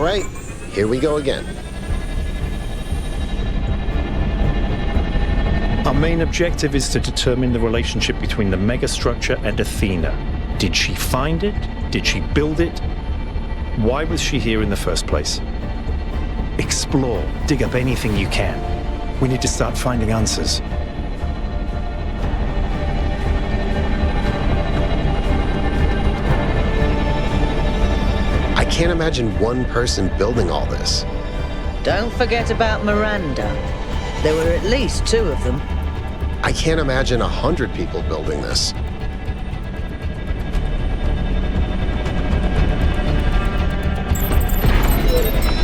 right, here we go again. Our main objective is to determine the relationship between the megastructure and Athena. Did she find it? Did she build it? Why was she here in the first place? Explore, dig up anything you can. We need to start finding answers. I can't imagine one person building all this. Don't forget about Miranda. There were at least 2 of them. I can't imagine 100 people building this.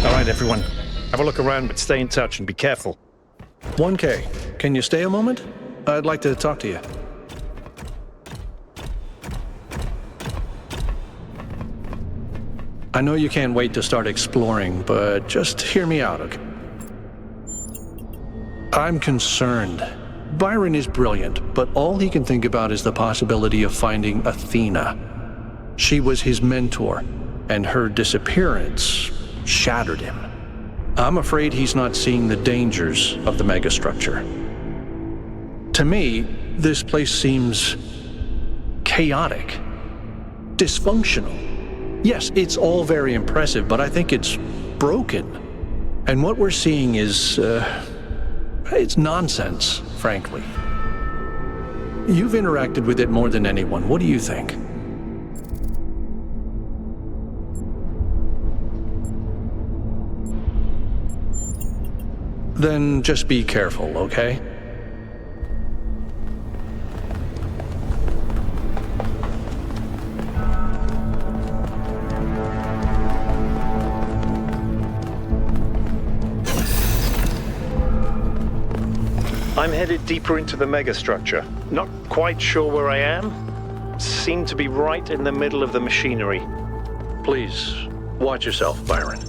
All right, everyone. Have a look around, but stay in touch and be careful. 1K, can you stay a moment? I'd like to talk to you. I know you can't wait to start exploring, but just hear me out, okay? I'm concerned. Byron is brilliant, but all he can think about is the possibility of finding Athena. She was his mentor, and her disappearance shattered him. I'm afraid he's not seeing the dangers of the megastructure. To me, this place seems chaotic, dysfunctional. Yes, it's all very impressive, but I think it's broken. And what we're seeing is, it's nonsense, frankly. You've interacted with it more than anyone. What do you think? Then just be careful, okay? I'm headed deeper into the megastructure. Not quite sure where I am. Seem to be right in the middle of the machinery. Please, watch yourself, Byron.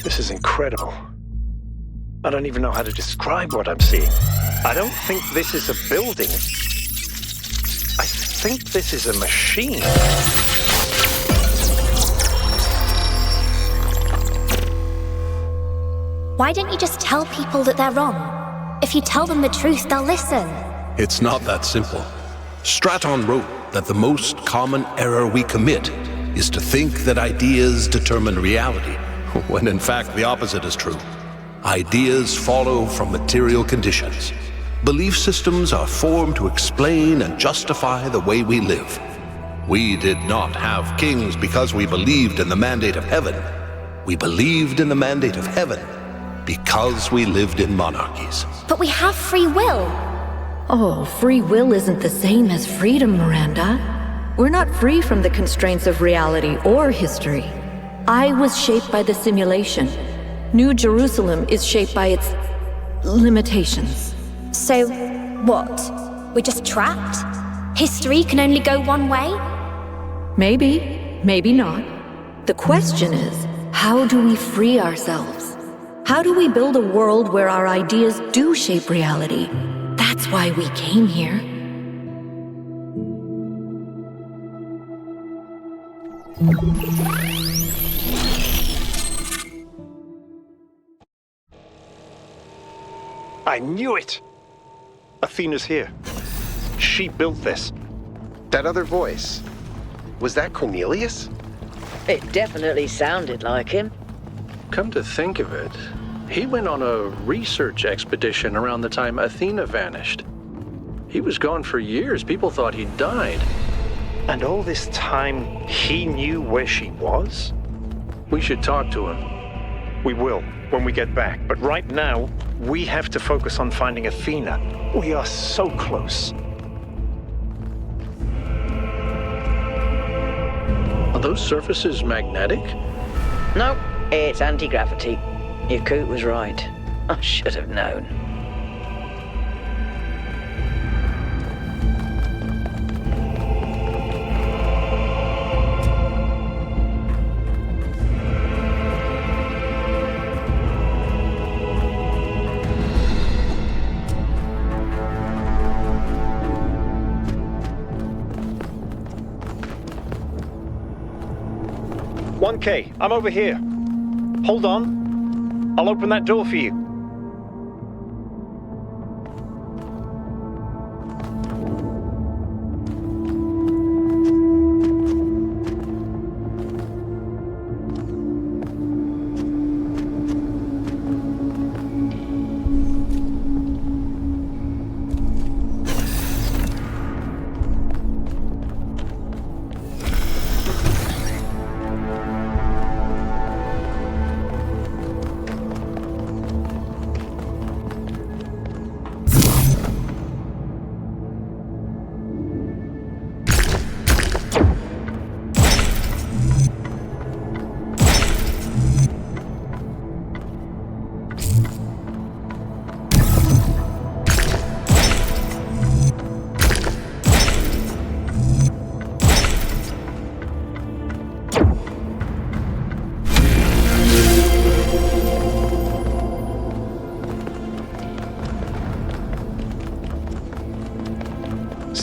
This is incredible. I don't even know how to describe what I'm seeing. I don't think this is a building. I think this is a machine. Why don't you just tell people that they're wrong? If you tell them the truth, they'll listen. It's not that simple. Straton wrote that the most common error we commit is to think that ideas determine reality, when in fact the opposite is true. Ideas follow from material conditions. Belief systems are formed to explain and justify the way we live. We did not have kings because we believed in the mandate of heaven. We believed in the mandate of heaven because we lived in monarchies. But we have free will. Oh, free will isn't the same as freedom, Miranda. We're not free from the constraints of reality or history. I was shaped by the simulation. New Jerusalem is shaped by its limitations. So, what? We're just trapped? History can only go one way? Maybe, maybe not. The question is, how do we free ourselves? How do we build a world where our ideas do shape reality? That's why we came here. I knew it! Athena's here. She built this. That other voice, was that Cornelius? It definitely sounded like him. Come to think of it, he went on a research expedition around the time Athena vanished. He was gone for years. People thought he'd died. And all this time, he knew where she was? We should talk to him. We will, when we get back. But right now, we have to focus on finding Athena. We are so close. Are those surfaces magnetic? Nope, it's anti-gravity. Your coot was right. I should have known. I'm over here. Hold on. I'll open that door for you.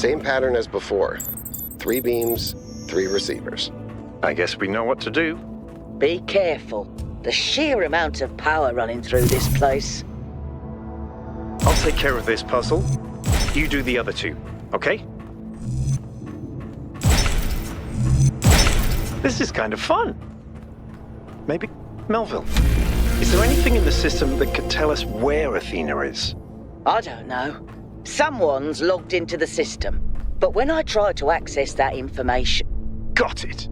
Same pattern as before. 3 beams, 3 receivers. I guess we know what to do. Be careful. The sheer amount of power running through this place. I'll take care of this puzzle. You do the other 2, okay? This is kind of fun. Maybe... Melville, is there anything in the system that could tell us where Athena is? I don't know. Someone's logged into the system. But when I try to access that information... Got it.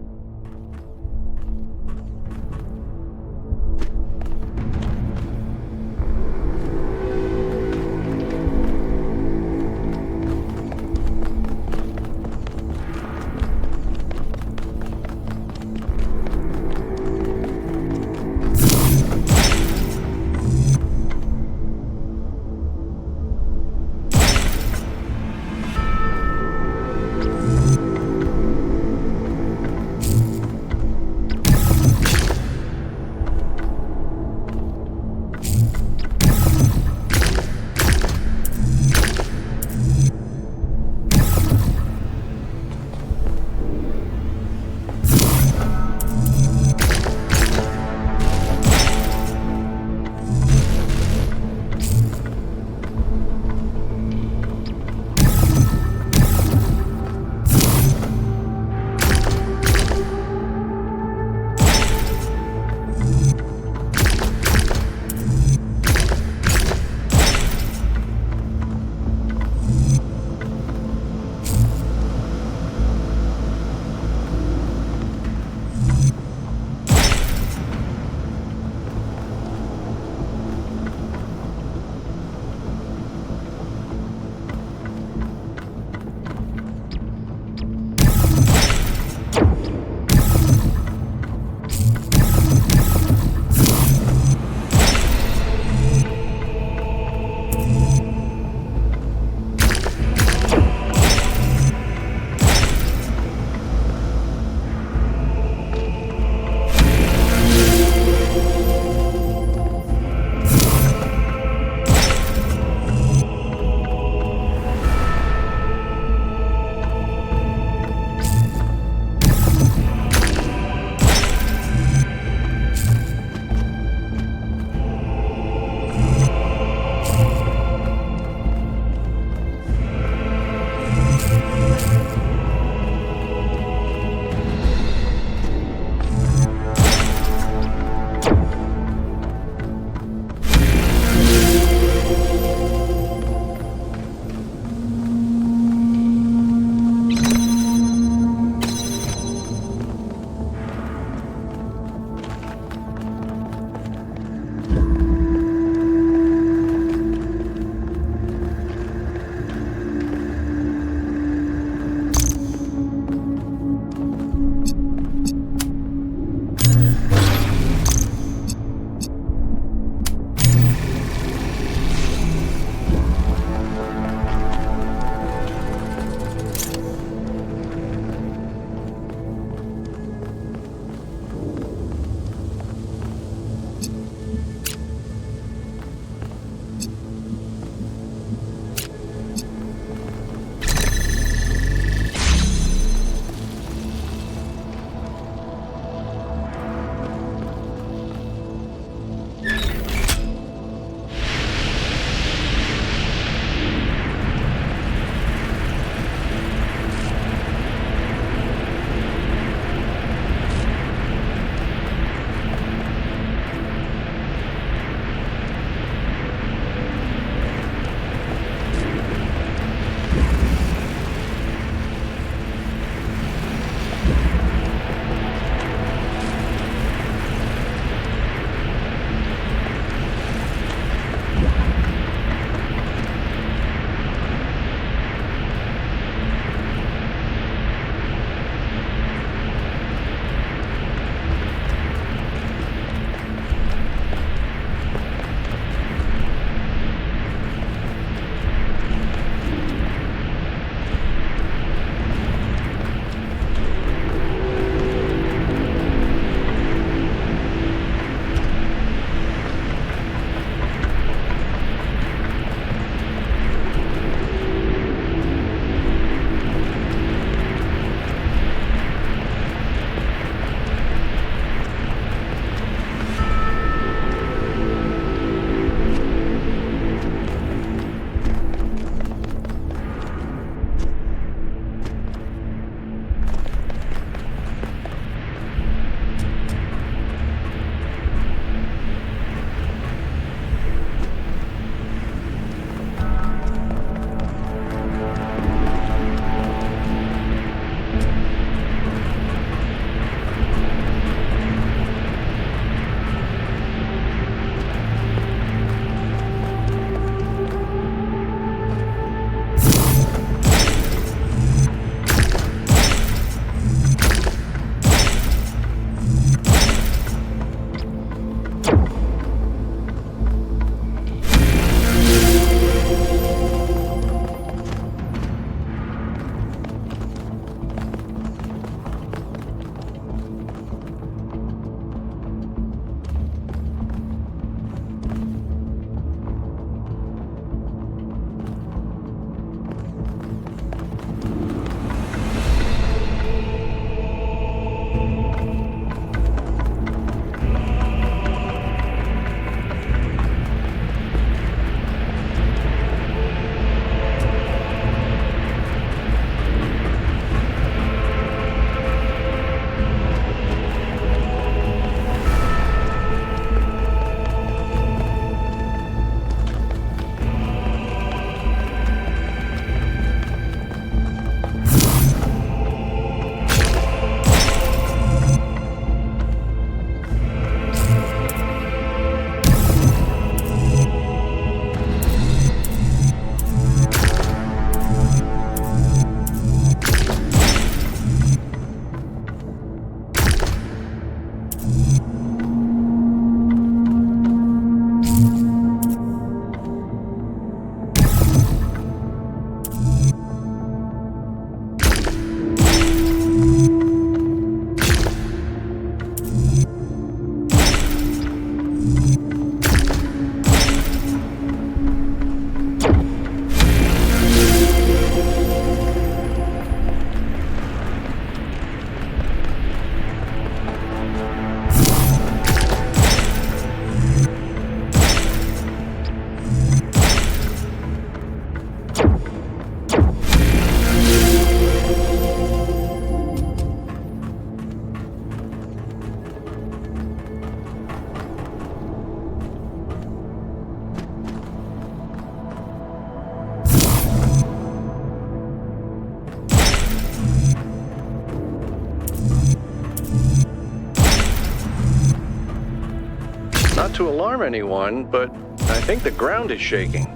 to alarm anyone, but I think the ground is shaking.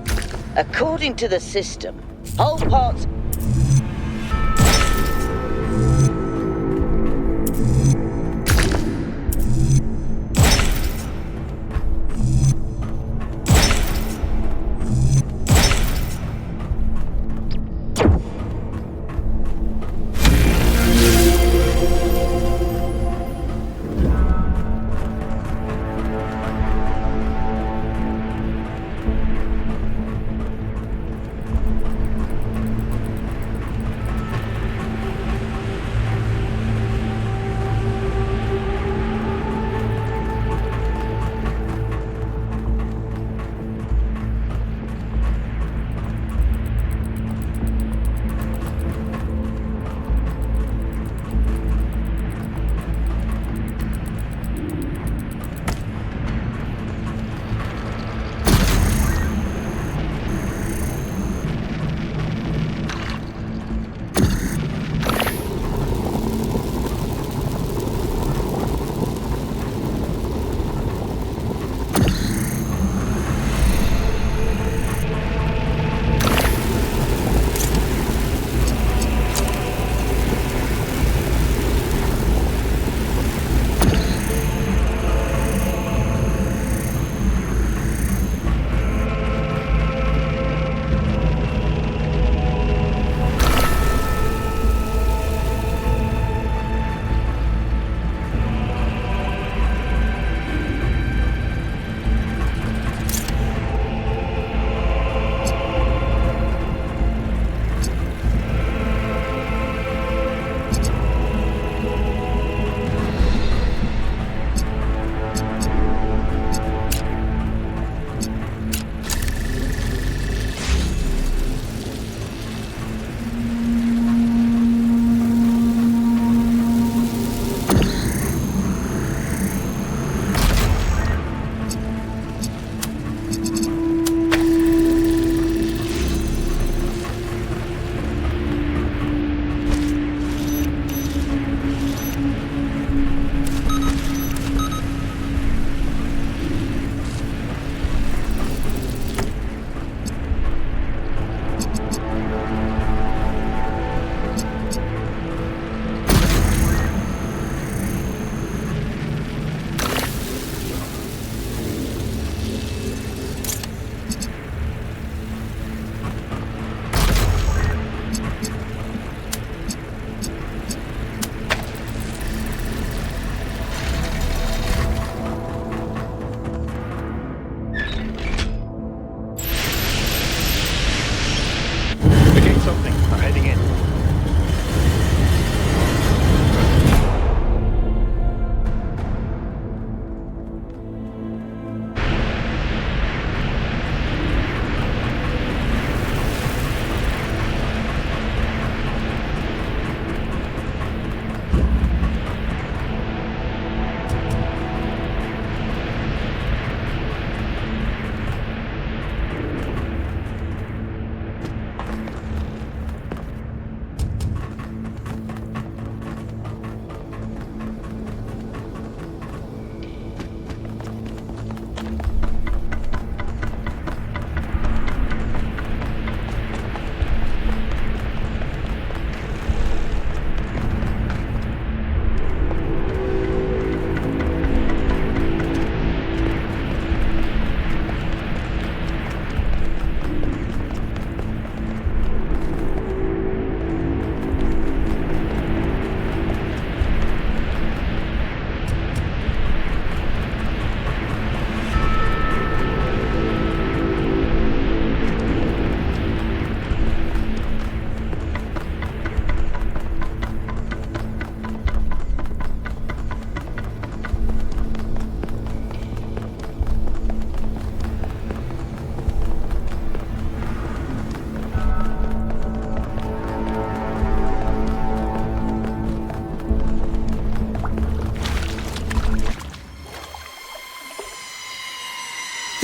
According to the system, whole parts...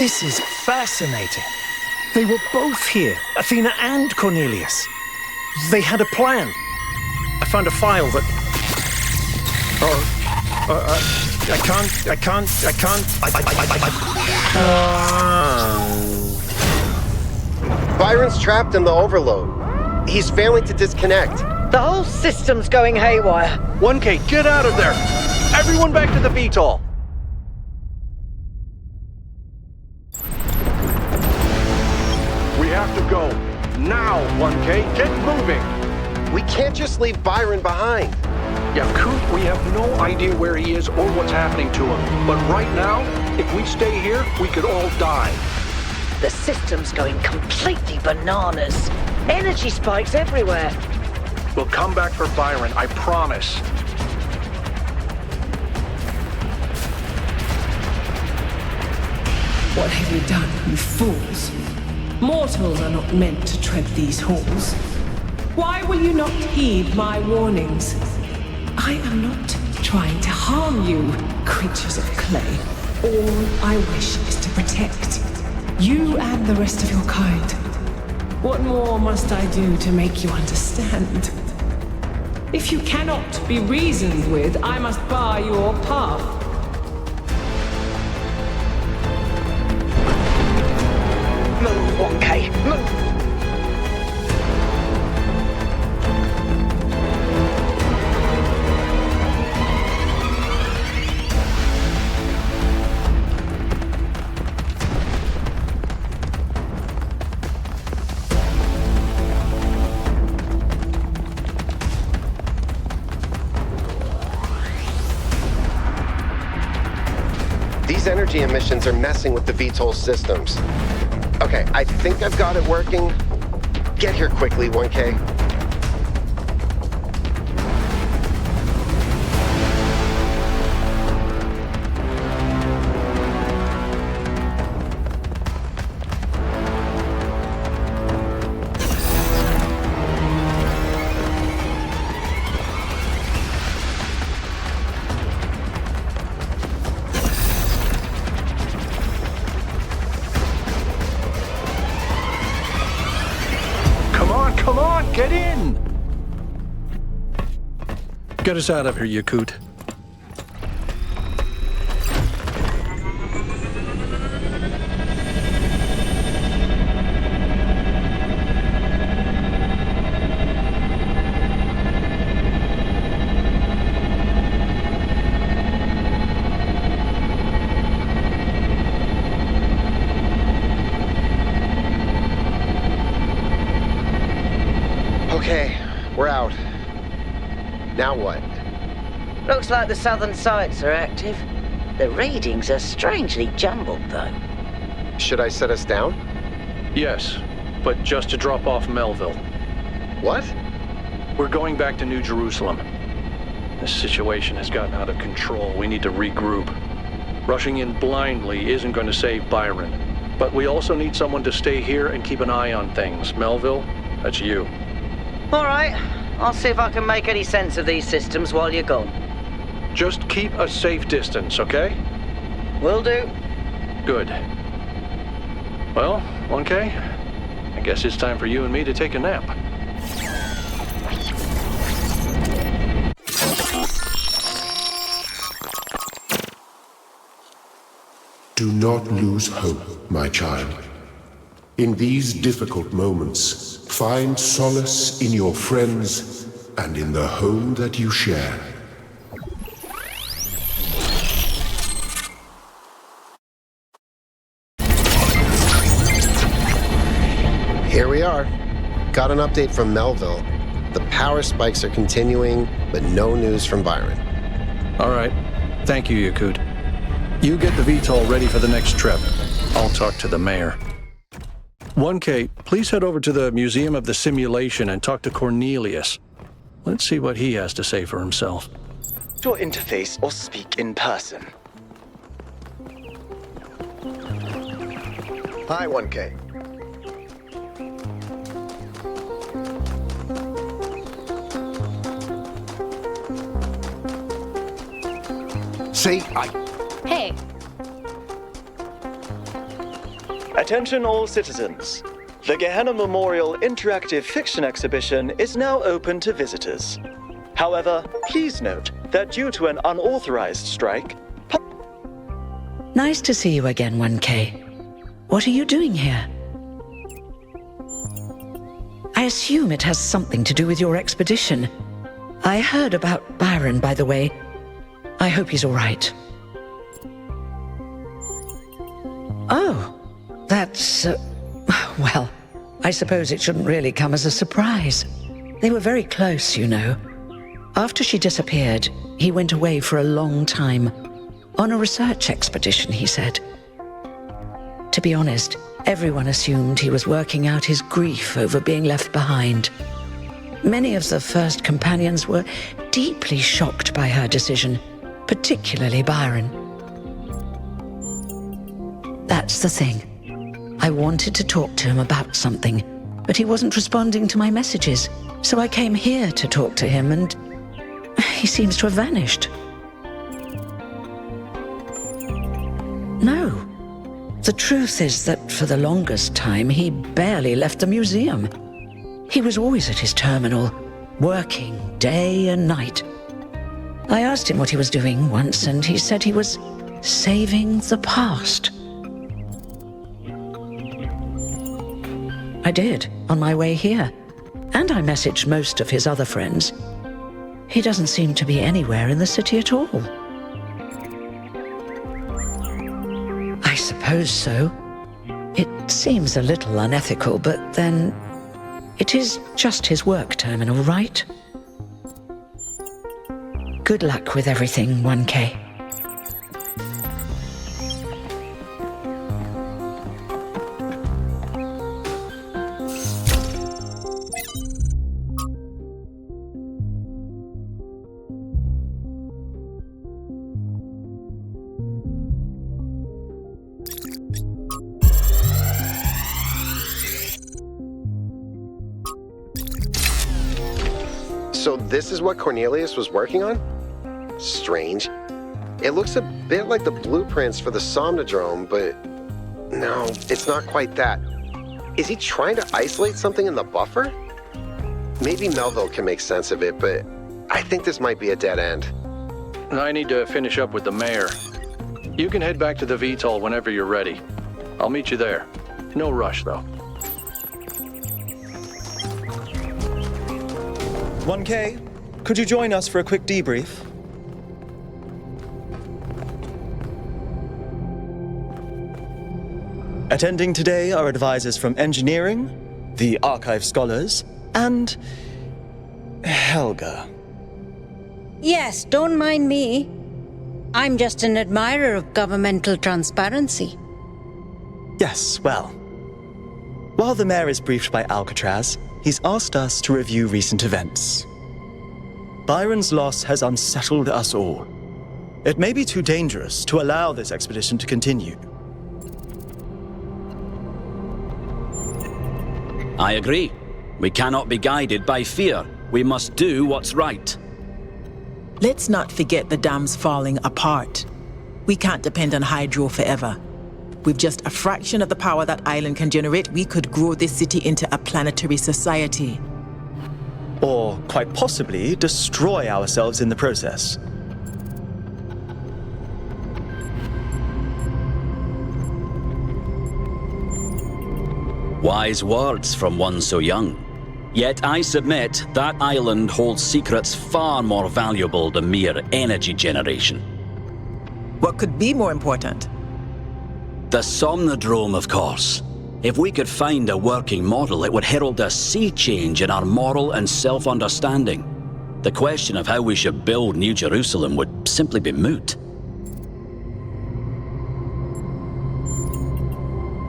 This is fascinating. They were both here, Athena and Cornelius. They had a plan. I found a file that... Byron's trapped in the overload. He's failing to disconnect. The whole system's going haywire. 1K, get out of there! Everyone back to the VTOL! We have to go. Now, 1K, get moving! We can't just leave Byron behind. Yakut, we have no idea where he is or what's happening to him. But right now, if we stay here, we could all die. The system's going completely bananas. Energy spikes everywhere. We'll come back for Byron, I promise. What have you done, you fools? Mortals are not meant to tread these halls. Why will you not heed my warnings? I am not trying to harm you, creatures of clay. All I wish is to protect you and the rest of your kind. What more must I do to make you understand? If you cannot be reasoned with, I must bar your path. Move, 1K, move! These energy emissions are messing with the VTOL systems. Okay, I think I've got it working. Get here quickly, 1K. Come on, get in! Get us out of here, Yakut. Okay, we're out. Now what? Looks like the southern sites are active. The readings are strangely jumbled, though. Should I set us down? Yes, but just to drop off Melville. What? We're going back to New Jerusalem. This situation has gotten out of control. We need to regroup. Rushing in blindly isn't going to save Byron. But we also need someone to stay here and keep an eye on things. Melville, that's you. All right, I'll see if I can make any sense of these systems while you're gone. Just keep a safe distance, okay? Will do. Good. Well, 1K, I guess it's time for you and me to take a nap. Do not lose hope, my child. In these difficult moments, find solace in your friends and in the home that you share. Here we are. Got an update from Melville. The power spikes are continuing, but no news from Byron. All right. Thank you, Yakut. You get the VTOL ready for the next trip. I'll talk to the mayor. 1K, please head over to the Museum of the Simulation and talk to Cornelius. Let's see what he has to say for himself. Or interface or speak in person. Hi, 1K. Hey, Attention all citizens. The Gehenna Memorial Interactive Fiction Exhibition is now open to visitors. However, please note that due to an unauthorized strike, Nice to see you again, 1K. What are you doing here? I assume it has something to do with your expedition. I heard about Byron, by the way. I hope he's all right. Oh, that's... well, I suppose it shouldn't really come as a surprise. They were very close, you know. After she disappeared, he went away for a long time. On a research expedition, he said. To be honest, everyone assumed he was working out his grief over being left behind. Many of the first companions were deeply shocked by her decision, particularly Byron. That's the thing. I wanted to talk to him about something, but he wasn't responding to my messages, so I came here to talk to him, and he seems to have vanished. No. The truth is that for the longest time, he barely left the museum. He was always at his terminal, working day and night. I asked him what he was doing once, and he said he was saving the past. I did, on my way here. And I messaged most of his other friends. He doesn't seem to be anywhere in the city at all. I suppose so. It seems a little unethical, but then it is just his work terminal, right? Good luck with everything, 1K. So this is what Cornelius was working on? Strange. It looks a bit like the blueprints for the Somnodrome, but no, it's not quite that. Is he trying to isolate something in the buffer? Maybe Melville can make sense of it, but I think this might be a dead end. I need to finish up with the mayor. You can head back to the VTOL whenever you're ready. I'll meet you there. No rush, though. 1K, could you join us for a quick debrief? Attending today are advisors from engineering, the archive scholars, and Helga. Yes, don't mind me. I'm just an admirer of governmental transparency. Yes, well. While the mayor is briefed by Alcatraz, he's asked us to review recent events. Byron's loss has unsettled us all. It may be too dangerous to allow this expedition to continue. I agree. We cannot be guided by fear. We must do what's right. Let's not forget the dam's falling apart. We can't depend on hydro forever. With just a fraction of the power that island can generate, we could grow this city into a planetary society. Or, quite possibly, destroy ourselves in the process. Wise words from one so young. Yet I submit that island holds secrets far more valuable than mere energy generation. What could be more important? The Somnodrome, of course. If we could find a working model, it would herald a sea change in our moral and self-understanding. The question of how we should build New Jerusalem would simply be moot.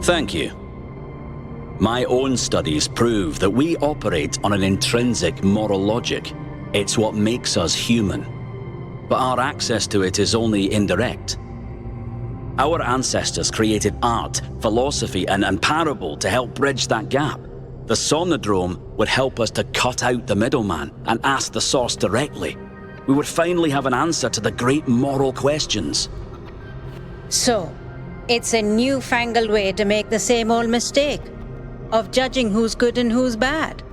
Thank you. My own studies prove that we operate on an intrinsic moral logic. It's what makes us human. But our access to it is only indirect. Our ancestors created art, philosophy, and parable to help bridge that gap. The Somnodrome would help us to cut out the middleman and ask the source directly. We would finally have an answer to the great moral questions. So, it's a newfangled way to make the same old mistake of judging who's good and who's bad.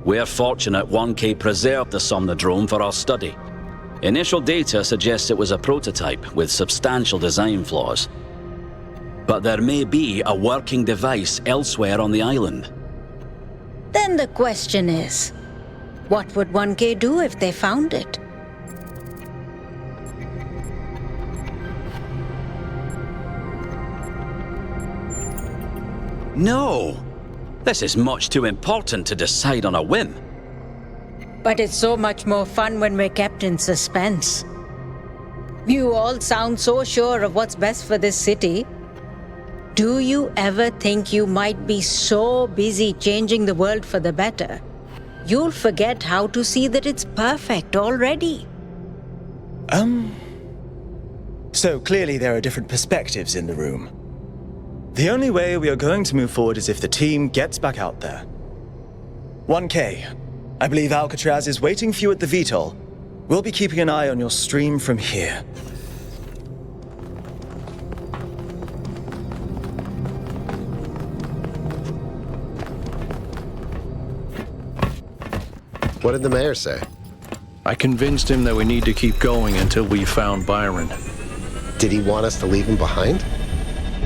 We're fortunate 1K preserved the Somnodrome for our study. Initial data suggests it was a prototype with substantial design flaws. But there may be a working device elsewhere on the island. Then the question is, what would 1K do if they found it? No! This is much too important to decide on a whim. But it's so much more fun when we're kept in suspense. You all sound so sure of what's best for this city. Do you ever think you might be so busy changing the world for the better, you'll forget how to see that it's perfect already? So clearly there are different perspectives in the room. The only way we are going to move forward is if the team gets back out there. 1K, I believe Alcatraz is waiting for you at the VTOL. We'll be keeping an eye on your stream from here. What did the mayor say? I convinced him that we need to keep going until we found Byron. Did he want us to leave him behind?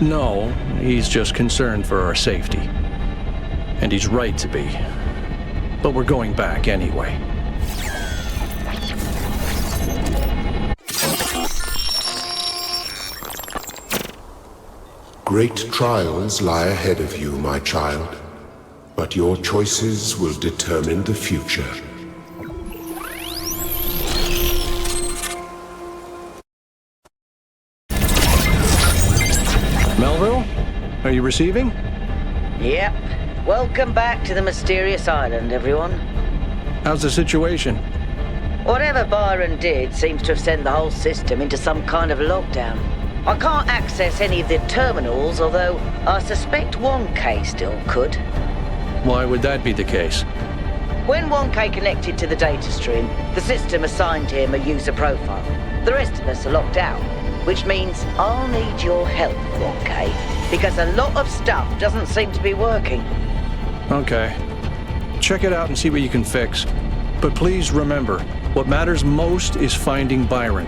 No, he's just concerned for our safety. And he's right to be. But we're going back anyway. Great trials lie ahead of you, my child. But your choices will determine the future. Melville? Are you receiving? Yep. Welcome back to the mysterious island, everyone. How's the situation? Whatever Byron did seems to have sent the whole system into some kind of lockdown. I can't access any of the terminals, although I suspect 1K still could. Why would that be the case? When 1K connected to the data stream, the system assigned him a user profile. The rest of us are locked out, which means I'll need your help, 1K, because a lot of stuff doesn't seem to be working. Okay. Check it out and see what you can fix. But please remember, what matters most is finding Byron.